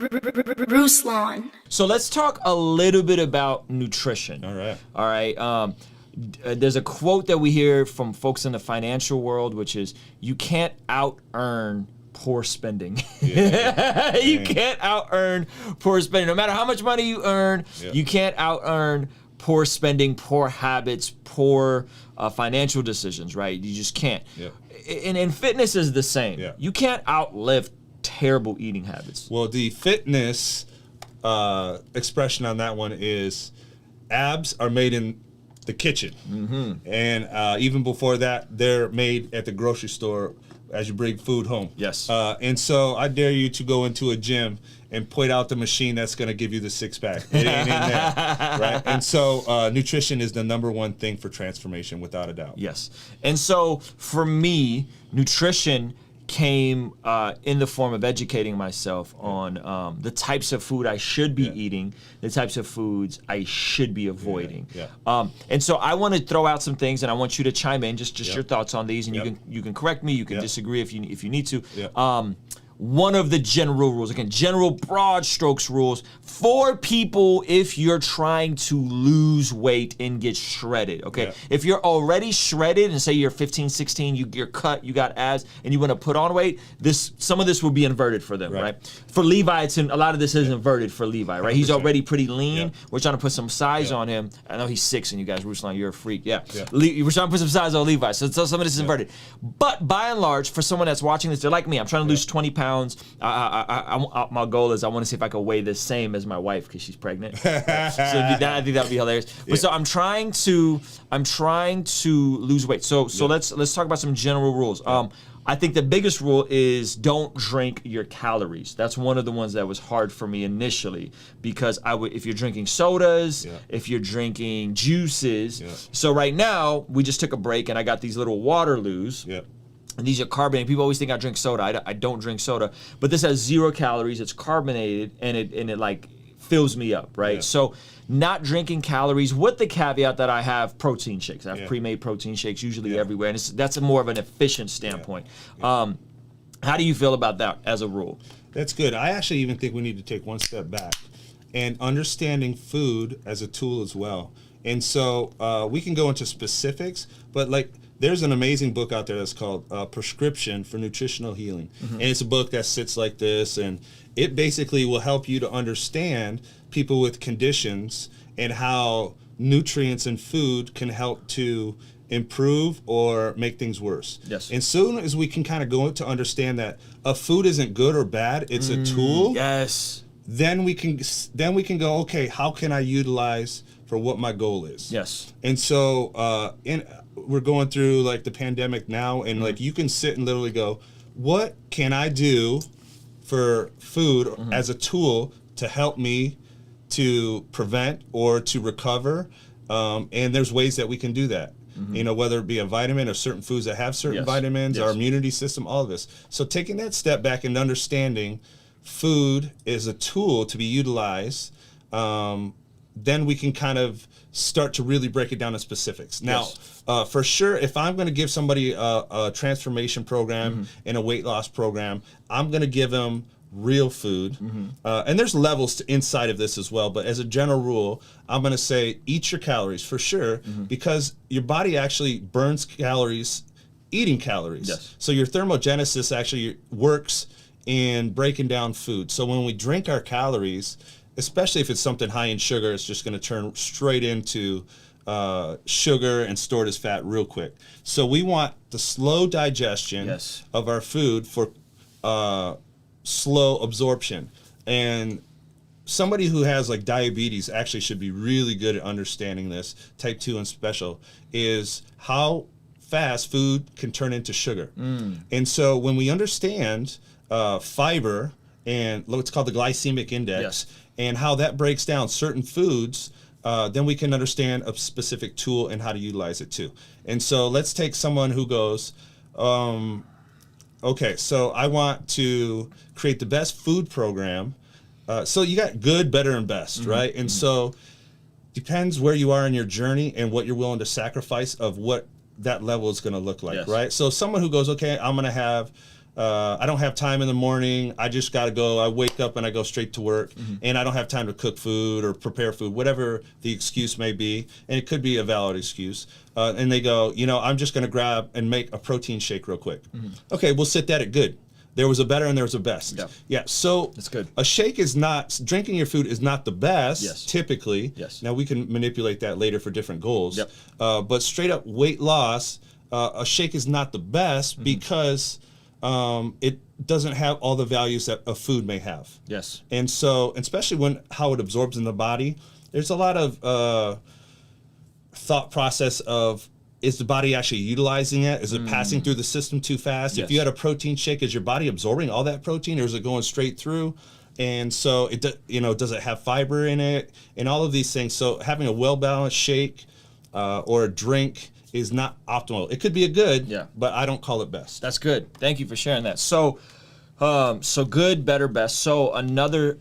Ruslan. So let's talk a little bit about nutrition. All right. All right. There's a quote that we hear from folks in the financial world, which is, you can't out-earn poor spending. Yeah. You can't out-earn poor spending. No matter how much money you earn, you can't out-earn poor spending, poor habits, poor financial decisions, right? You just can't. Yep. And fitness is the same. Yeah. You can't outlive terrible eating habits. Well, the fitness expression on that one is abs are made in the kitchen. Mm-hmm. And even before that, they're made at the grocery store as you bring food home. Yes. And so I dare you to go into a gym and point out the machine that's going to give you the six-pack. It ain't in there, right? And so nutrition is the #1 thing for transformation, without a doubt. Yes. And so for me, nutrition came in the form of educating myself on the types of food I should be eating, the types of foods I should be avoiding. And so I want to throw out some things, and I want you to chime in, just your thoughts on these, and you can correct me, you can disagree if you need to. One of the general rules, again, general broad strokes rules for people if you're trying to lose weight and get shredded, okay? Yeah. If you're already shredded and say you're 15, 16, you're cut, you got abs, and you want to put on weight, some of this will be inverted for them, right? For Levi, a lot of this is inverted for Levi, right? He's already pretty lean. We're trying to put some size on him. I know he's 6, and you guys, Ruslan, you're a freak. We're trying to put some size on Levi, so some of this is inverted. But by and large, for someone that's watching this, they're like me. I'm trying to lose 20 pounds. My goal is I want to see if I can weigh the same as my wife because she's pregnant. So I think that would be hilarious. But so I'm trying to lose weight. So let's talk about some general rules. I think the biggest rule is don't drink your calories. That's one of the ones that was hard for me initially because if you're drinking sodas, if you're drinking juices. So right now we just took a break and I got these little Waterloos. And these are carbonated. People always think I drink soda. I don't drink soda, but this has 0 calories. It's carbonated, and it like fills me up, right? So not drinking calories with the caveat that I have protein shakes. I have pre-made protein shakes usually everywhere, and that's more of an efficient standpoint. How do you feel about that as a rule? That's good. I actually even think we need to take one step back and understanding food as a tool as well. And so we can go into specifics, but like, there's an amazing book out there that's called Prescription for Nutritional Healing. And it's a book that sits like this, and it basically will help you to understand people with conditions and how nutrients in food can help to improve or make things worse. Yes. And soon as we can kind of go to understand that a food isn't good or bad, it's a tool. Yes. Then we can go, okay, how can I utilize for what my goal is? Yes. And so we're going through like the pandemic now, and like you can sit and literally go, what can I do for food as a tool to help me to prevent or to recover? And there's ways that we can do that. You know, whether it be a vitamin or certain foods that have certain vitamins, our immunity system, all of this. So taking that step back and understanding food is a tool to be utilized, then we can kind of start to really break it down in specifics. Now, for sure, if I'm going to give somebody a transformation program and a weight loss program, I'm going to give them real food. And there's levels inside of this as well. But as a general rule, I'm going to say eat your calories for sure, because your body actually burns calories eating calories. So your thermogenesis actually works in breaking down food. So when we drink our calories, especially if it's something high in sugar, it's just going to turn straight into sugar and stored as fat real quick. So we want the slow digestion of our food for slow absorption. And somebody who has like diabetes actually should be really good at understanding this, type 2 and special, is how fast food can turn into sugar. And so when we understand fiber and what's called the glycemic index, and how that breaks down certain foods, then we can understand a specific tool and how to utilize it too. And so let's take someone who goes, okay, so I want to create the best food program. So you got good, better, and best, right? And so depends where you are in your journey and what you're willing to sacrifice of what that level is going to look like, right? So someone who goes, okay, I'm going to have I don't have time in the morning. I just got to go. I wake up and I go straight to work, and I don't have time to cook food or prepare food, whatever the excuse may be. And it could be a valid excuse. And they go, I'm just going to grab and make a protein shake real quick. Okay, we'll sit that at good. There was a better and there was a best. Yeah, so that's good. A shake is not, drinking your food is not the best, typically. Now, we can manipulate that later for different goals. But straight up weight loss, a shake is not the best because it doesn't have all the values that a food may have. And so, especially how it absorbs in the body, there's a lot of thought process of, is the body actually utilizing it? Is it passing through the system too fast? If you had a protein shake, is your body absorbing all that protein, or is it going straight through? And so does it have fiber in it, and all of these things? So having a well-balanced shake or a drink is not optimal. It could be a good, but I don't call it best. That's good. Thank you for sharing that. So good, better, best. So another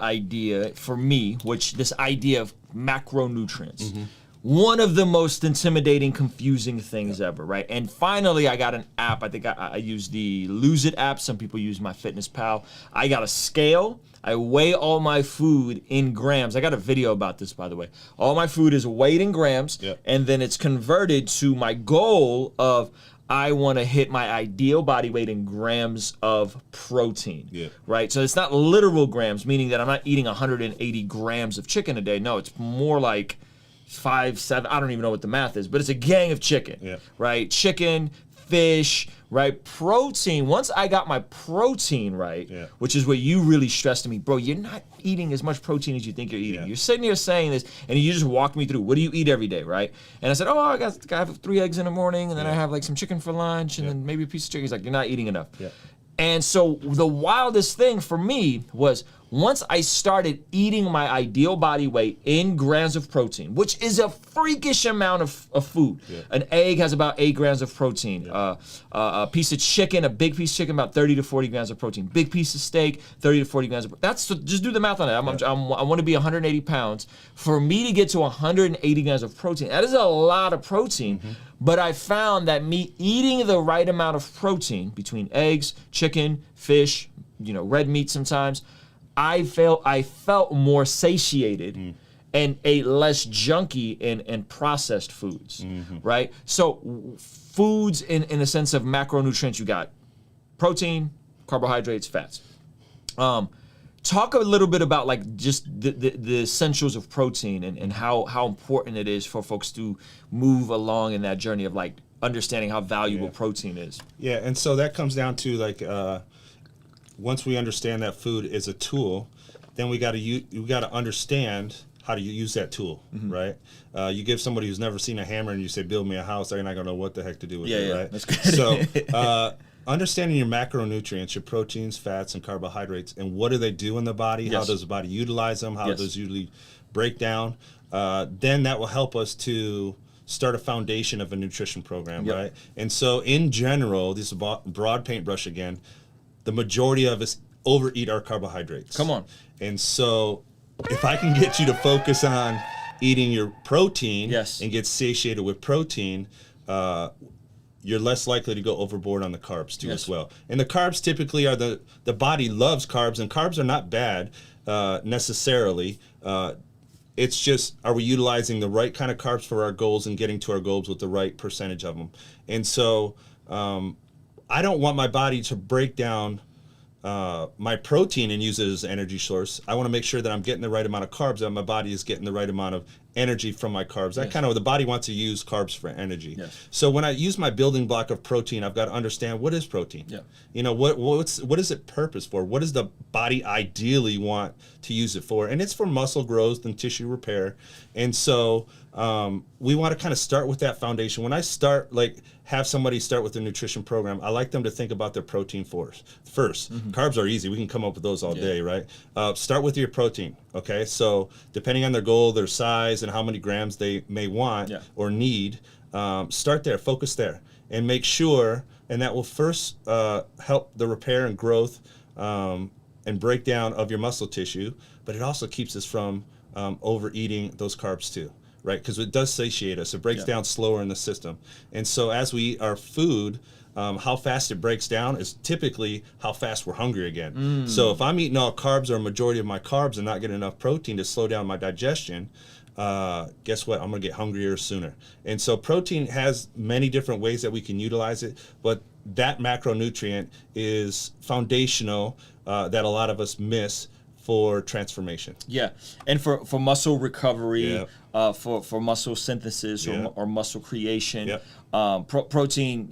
idea for me, which this idea of macronutrients. One of the most intimidating, confusing things ever, right? And finally, I got an app. I think I use the Lose It app. Some people use MyFitnessPal. I got a scale. I weigh all my food in grams. I got a video about this, by the way. All my food is weighed in grams, and then it's converted to my goal of I want to hit my ideal body weight in grams of protein, right? So it's not literal grams, meaning that I'm not eating 180 grams of chicken a day. No, it's more like 5, 7, I don't even know what the math is, but it's a gang of chicken, right? Chicken, fish, right? Protein. Once I got my protein right, which is what you really stressed to me, bro, you're not eating as much protein as you think you're eating. You're sitting here saying this, and you just walked me through, what do you eat every day, right? And I said, I have 3 eggs in the morning, and then I have like some chicken for lunch, and then maybe a piece of chicken. He's like, you're not eating enough. And so the wildest thing for me was once I started eating my ideal body weight in grams of protein, which is a freakish amount of food. An egg has about 8 grams of protein. A piece of chicken, a big piece of chicken, about 30 to 40 grams of protein. Big piece of steak, 30 to 40 grams of protein. Just do the math on that. I want to be 180 pounds. For me to get to 180 grams of protein, that is a lot of protein. But I found that me eating the right amount of protein between eggs, chicken, fish, red meat sometimes, I felt more satiated and ate less junky and processed foods, right? So foods in the sense of macronutrients, you got protein, carbohydrates, fats. Talk a little bit about like just the essentials of protein and how important it is for folks to move along in that journey of like understanding how valuable protein is. And so that comes down to like once we understand that food is a tool, then we got to understand how to use that tool, right? You give somebody who's never seen a hammer and you say, build me a house, they're not going to know what the heck to do with it, right? That's good. So understanding your macronutrients, your proteins, fats, and carbohydrates, and what do they do in the body? How does the body utilize them? How does usually break down? Then that will help us to start a foundation of a nutrition program, right? And so in general, this is a broad paintbrush again, the majority of us overeat our carbohydrates. Come on. And so if I can get you to focus on eating your protein and get satiated with protein, you're less likely to go overboard on the carbs too as well. And the carbs typically are the body loves carbs, and carbs are not bad necessarily. It's just, are we utilizing the right kind of carbs for our goals and getting to our goals with the right percentage of them? And so I don't want my body to break down my protein and use it as an energy source. I want to make sure that I'm getting the right amount of carbs, that my body is getting the right amount of energy from my carbs. That kind of, the body wants to use carbs for energy. So when I use my building block of protein, I've got to understand, what is protein? What is it purpose for? What does the body ideally want to use it for? And it's for muscle growth and tissue repair. And so we want to kind of start with that foundation. When I start, have somebody start with a nutrition program, I like them to think about their protein first. Carbs are easy. We can come up with those all day, right? Start with your protein, okay? So depending on their goal, their size, and how many grams they may want or need, start there, focus there, and make sure, and that will first help the repair and growth and breakdown of your muscle tissue, but it also keeps us from overeating those carbs too. Right, because it does satiate us. It breaks down slower in the system. And so as we eat our food, how fast it breaks down is typically how fast we're hungry again. So if I'm eating all carbs or a majority of my carbs and not getting enough protein to slow down my digestion, guess what? I'm gonna get hungrier sooner. And so protein has many different ways that we can utilize it, but that macronutrient is foundational that a lot of us miss for transformation. Yeah, and for muscle recovery, Yeah. for muscle synthesis or muscle creation. Yeah. Protein,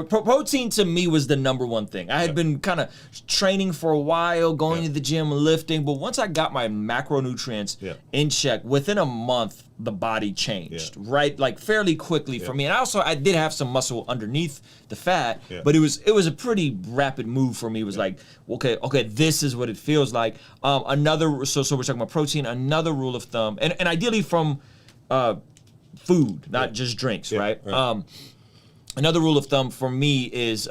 protein to me was the number one thing. I had been kind of training for a while, going to the gym, lifting, but once I got my macronutrients in check, within a month, the body changed, right? Like fairly quickly for me. And I did have some muscle underneath the fat, but it was a pretty rapid move for me. It was like, okay, this is what it feels like. So we're talking about protein, another rule of thumb, and ideally from food, not just drinks, right? Another rule of thumb for me is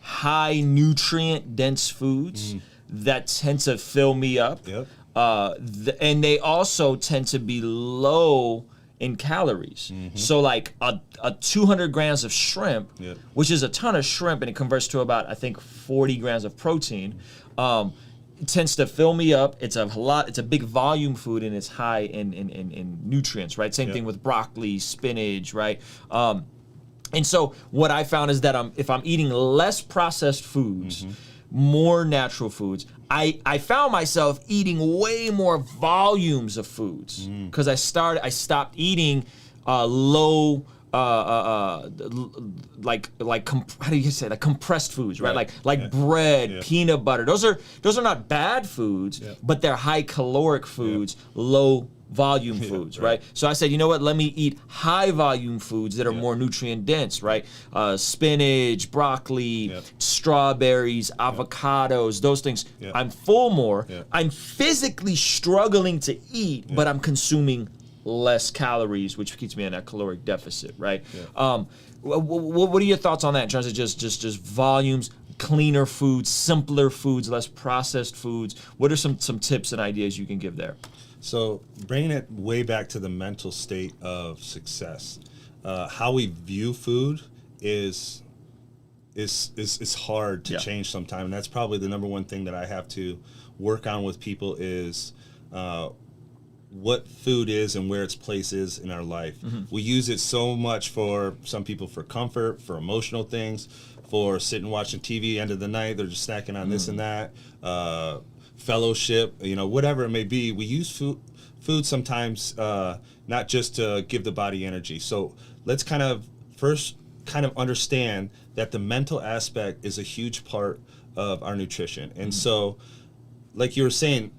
high nutrient dense foods that tend to fill me up. And they also tend to be low in calories. So like a 200 grams of shrimp, which is a ton of shrimp, and it converts to about, I think, 40 grams of protein. It tends to fill me up. It's a big volume food, and it's high in nutrients, right? Same thing with broccoli, spinach, right? And so what I found is that if I'm eating less processed foods, more natural foods, I found myself eating way more volumes of foods because I stopped eating low how do you say, like compressed foods, right? Like bread, peanut butter. Those are not bad foods, but they're high caloric foods, low volume foods, right? So I said, you know what? Let me eat high volume foods that are more nutrient dense, right? Spinach, broccoli, strawberries, avocados, those things. I'm full more. I'm physically struggling to eat, but I'm consuming less calories, which keeps me in a caloric deficit, right? What are your thoughts on that in terms of just volumes, cleaner foods, simpler foods, less processed foods? What are some tips and ideas you can give there? So bringing it way back to the mental state of success, how we view food is hard to change sometimes, and that's probably the number one thing that I have to work on with people is what food is and where its place is in our life. We use it so much for some people for comfort, for emotional things, for sitting watching TV end of the night. They're just snacking on this and that. Fellowship, whatever it may be. We use food sometimes not just to give the body energy. So let's first understand that the mental aspect is a huge part of our nutrition. And so, like you were saying,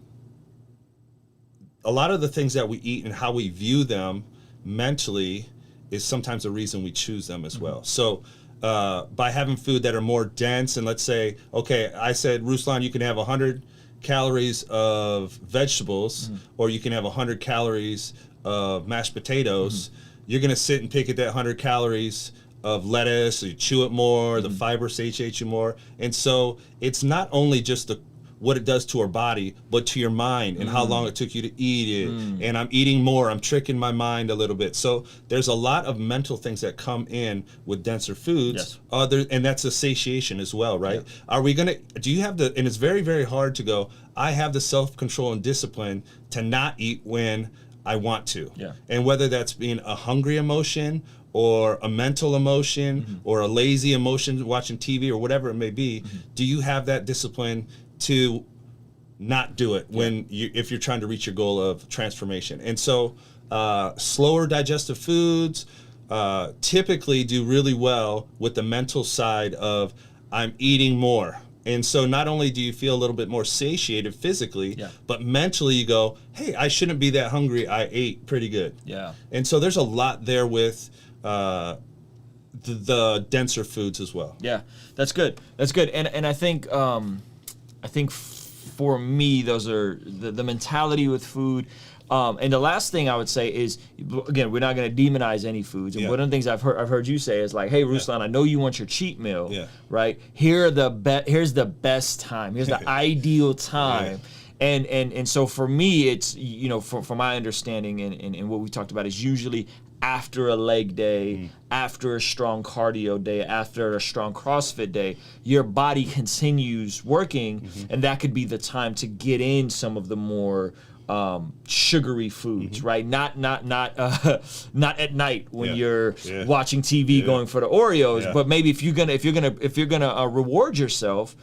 a lot of the things that we eat and how we view them mentally is sometimes the reason we choose them as well. So by having food that are more dense, and let's say, okay, I said, Ruslan, you can have 100 calories of vegetables, or you can have 100 calories of mashed potatoes. You're going to sit and pick at that 100 calories of lettuce, so you chew it more, the fiber satiates you more. And so it's not only just what it does to our body, but to your mind and how long it took you to eat it. And I'm eating more, I'm tricking my mind a little bit. So there's a lot of mental things that come in with denser foods, and that's a satiation as well, right? Are we gonna, do you have and it's very, very hard to go, I have the self-control and discipline to not eat when I want to. And whether that's being a hungry emotion or a mental emotion or a lazy emotion watching TV or whatever it may be, do you have that discipline to not do it if you're trying to reach your goal of transformation? And so slower digestive foods typically do really well with the mental side of I'm eating more. And so not only do you feel a little bit more satiated physically, but mentally you go, hey, I shouldn't be that hungry. I ate pretty good. And so there's a lot there with the denser foods as well. That's good. And I think for me, those are the mentality with food. And the last thing I would say is, again, we're not going to demonize any foods. And one of the things I've heard you say is like, hey, Ruslan, I know you want your cheat meal, right? Here's the best time. Here's the ideal time. And so for me, it's, from my understanding and what we talked about is usually after a leg day, after a strong cardio day, after a strong CrossFit day, your body continues working, and that could be the time to get in some of the more sugary foods, right? Not at night when you're watching TV going for the Oreos, but maybe if you're gonna reward yourself,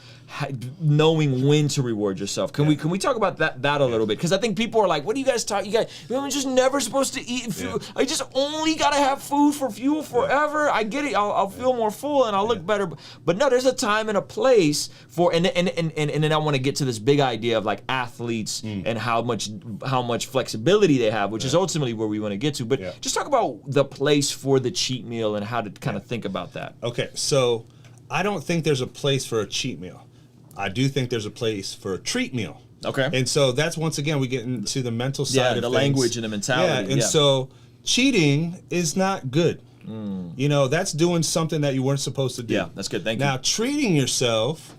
knowing when to reward yourself. Can we talk about that a little bit? Because I think people are like, what do you guys talk? You're just never supposed to eat food. I just only gotta have food for fuel forever. I get it. I'll feel more full and I'll look better. But no, there's a time and a place for and then I want to get to this big idea of like athletes and how much flexibility they have, which is ultimately where we want to get to. But just talk about the place for the cheat meal and how to kind of think about that. Okay, so I don't think there's a place for a cheat meal. I do think there's a place for a treat meal. Okay. And so that's, once again, we get into the mental side of the things. language and the mentality. Yeah, and so cheating is not good. You know, that's doing something that you weren't supposed to do. Yeah, that's good. Thank you. Now, treating yourself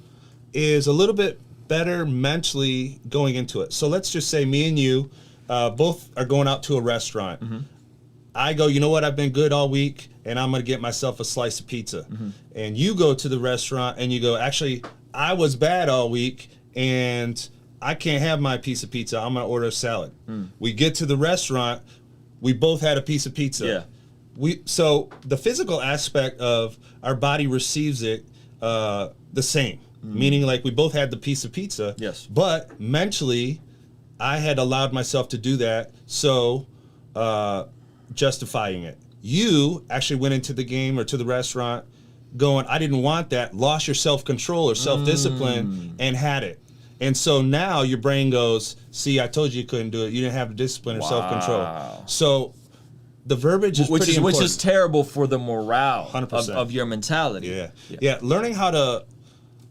is a little bit better mentally going into it. So let's just say me and you both are going out to a restaurant. I go, you know what, I've been good all week, and I'm going to get myself a slice of pizza. And you go to the restaurant, and you go, actually, I was bad all week, and I can't have my piece of pizza. I'm going to order a salad. We get to the restaurant. We both had a piece of pizza. So the physical aspect of our body receives it the same, meaning like we both had the piece of pizza. Yes. But mentally, I had allowed myself to do that, so justifying it. You actually went into the game or to the restaurant going, I didn't want that, lost your self-control or self-discipline and had it. And so now your brain goes, see, I told you you couldn't do it. You didn't have the discipline or self-control. So the verbiage is pretty important. Which is terrible for the morale 100%. Of your mentality. Yeah, learning how to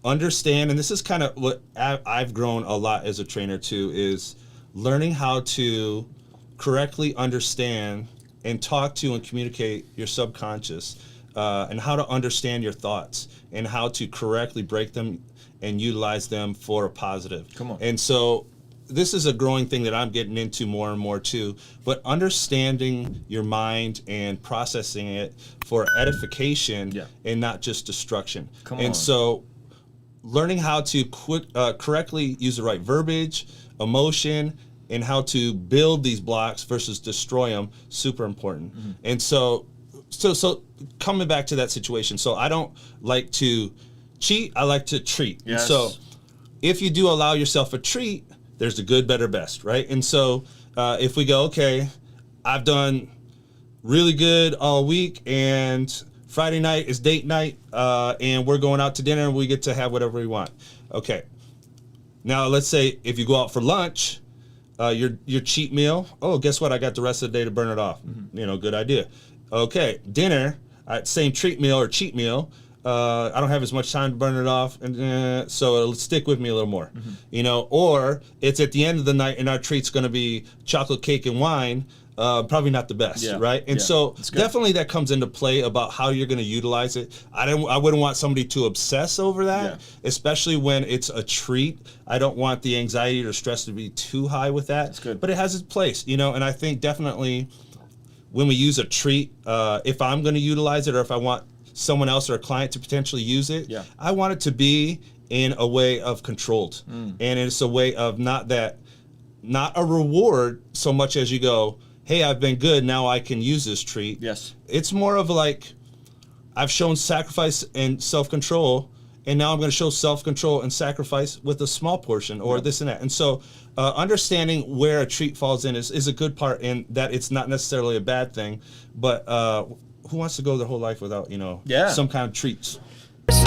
understand, and this is kind of what I've grown a lot as a trainer too, is learning how to correctly understand and talk to and communicate your subconscious, and how to understand your thoughts and how to correctly break them and utilize them for a positive. Come on. And so this is a growing thing that I'm getting into more and more too, but understanding your mind and processing it for edification and not just destruction. Come on. And so learning how to correctly use the right verbiage, emotion, and how to build these blocks versus destroy them, super important. And so coming back to that situation, so I don't like to cheat, I like to treat. Yes. So if you do allow yourself a treat, there's the good, better, best, right? And so if we go, okay, I've done really good all week, and Friday night is date night, and we're going out to dinner, and we get to have whatever we want. Okay. Now, let's say if you go out for lunch, your cheat meal, oh, guess what? I got the rest of the day to burn it off. You know, good idea. Okay, dinner, same treat meal or cheat meal. I don't have as much time to burn it off, and so it'll stick with me a little more. You know, or it's at the end of the night, and our treat's going to be chocolate cake and wine. Probably not the best, right? And so definitely that comes into play about how you're going to utilize it. I wouldn't want somebody to obsess over that, especially when it's a treat. I don't want the anxiety or stress to be too high with that. That's good. But it has its place, you know, and I think definitely when we use a treat, if I'm going to utilize it or if I want someone else or a client to potentially use it, I want it to be in a way of controlled. And it's a way of not a reward so much as you go, hey, I've been good, now I can use this treat. Yes. It's more of like, I've shown sacrifice and self-control, and now I'm going to show self-control and sacrifice with a small portion or this and that. And so understanding where a treat falls in is a good part, in that it's not necessarily a bad thing, but who wants to go their whole life without, you know, some kind of treats?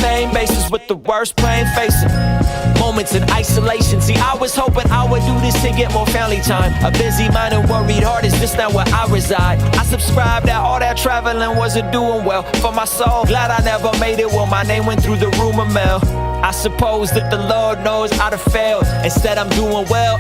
Name basis with the worst pain facing moments in isolation. See, I was hoping I would do this to get more family time. A busy mind and worried heart is just not where I reside. I subscribed that all that traveling wasn't doing well for my soul. Glad I never made it when my name went through the rumor mill. I suppose that the Lord knows I'd have failed. Instead, I'm doing well.